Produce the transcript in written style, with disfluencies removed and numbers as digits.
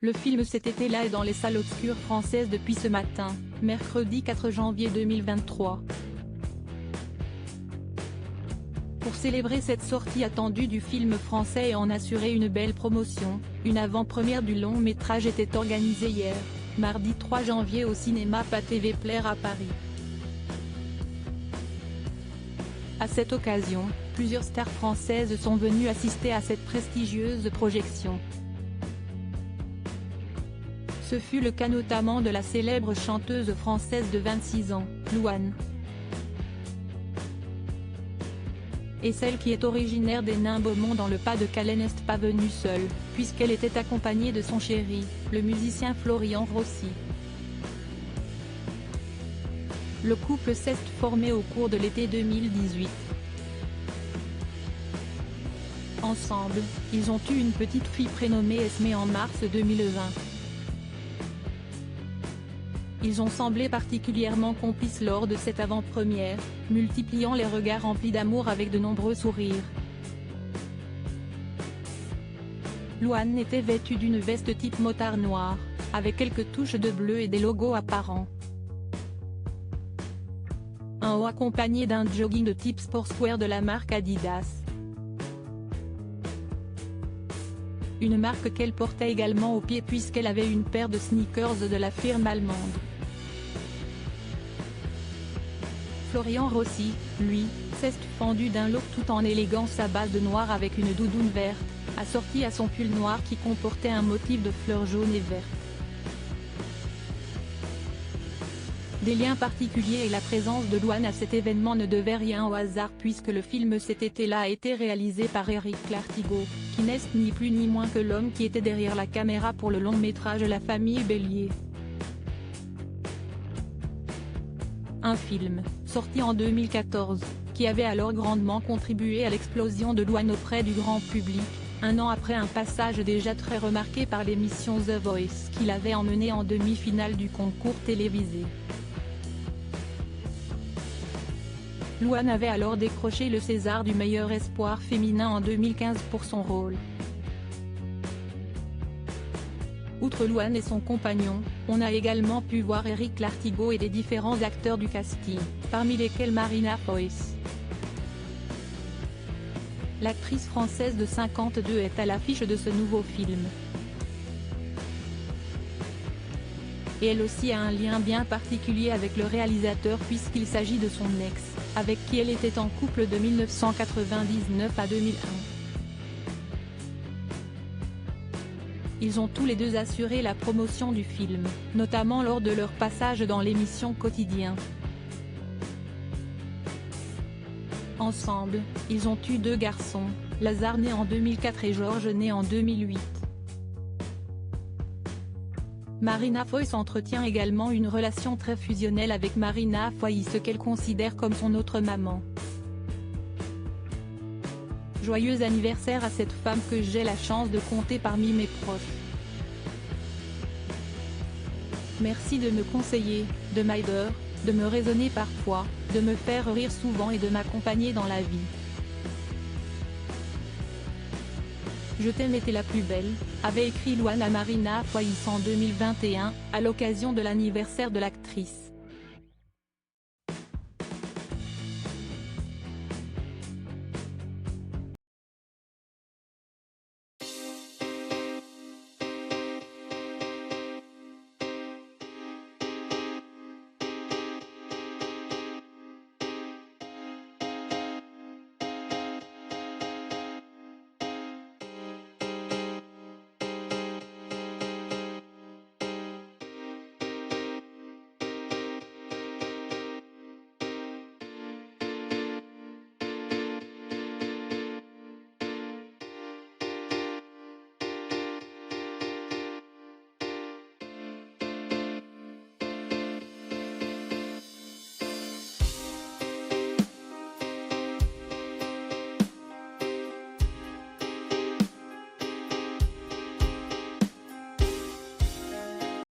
Le film Cet été-là est dans les salles obscures françaises depuis ce matin, mercredi 4 janvier 2023. Pour célébrer cette sortie attendue du film français et en assurer une belle promotion, une avant-première du long métrage était organisée hier, mardi 3 janvier au cinéma Pathé Plaire à Paris. À cette occasion, plusieurs stars françaises sont venues assister à cette prestigieuse projection. Ce fut le cas notamment de la célèbre chanteuse française de 26 ans, Louane. Et celle qui est originaire des Nains-Beaumont dans le Pas-de-Calais n'est pas venue seule, puisqu'elle était accompagnée de son chéri, le musicien Florian Rossi. Le couple s'est formé au cours de l'été 2018. Ensemble, ils ont eu une petite fille prénommée Esmée en mars 2020. Ils ont semblé particulièrement complices lors de cette avant-première, multipliant les regards remplis d'amour avec de nombreux sourires. Louane était vêtue d'une veste type motard noir, avec quelques touches de bleu et des logos apparents. Un haut accompagné d'un jogging de type sportswear de la marque Adidas. Une marque qu'elle portait également aux pieds puisqu'elle avait une paire de sneakers de la firme allemande. Florian Rossi, lui, s'est fendu d'un look tout en élégance à base de noir avec une doudoune verte, assortie à son pull noir qui comportait un motif de fleurs jaunes et vertes. Des liens particuliers et la présence de Louane à cet événement ne devait rien au hasard puisque le film Cet été-là a été réalisé par Éric Lartigot, qui n'est ni plus ni moins que l'homme qui était derrière la caméra pour le long métrage La famille Bélier. Un film, sorti en 2014, qui avait alors grandement contribué à l'explosion de Louane auprès du grand public, un an après un passage déjà très remarqué par l'émission The Voice qui l'avait emmené en demi-finale du concours télévisé. Louane avait alors décroché le César du meilleur espoir féminin en 2015 pour son rôle. Outre Louane et son compagnon, on a également pu voir Éric Lartigot et les différents acteurs du casting, parmi lesquels Marina Foïs. L'actrice française de 52 est à l'affiche de ce nouveau film. Et elle aussi a un lien bien particulier avec le réalisateur puisqu'il s'agit de son ex, avec qui elle était en couple de 1999 à 2001. Ils ont tous les deux assuré la promotion du film, notamment lors de leur passage dans l'émission Quotidien. Ensemble, ils ont eu 2 garçons, Lazare né en 2004 et Georges né en 2008. Marina Foïs entretient également une relation très fusionnelle avec Marina Foïs, ce qu'elle considère comme son autre maman. Joyeux anniversaire à cette femme que j'ai la chance de compter parmi mes proches. Merci de me conseiller, de m'aider, de me raisonner parfois, de me faire rire souvent et de m'accompagner dans la vie. Je t'aime et t'es la plus belle, avait écrit Louane à Marina Foïs en 2021, à l'occasion de l'anniversaire de l'actrice.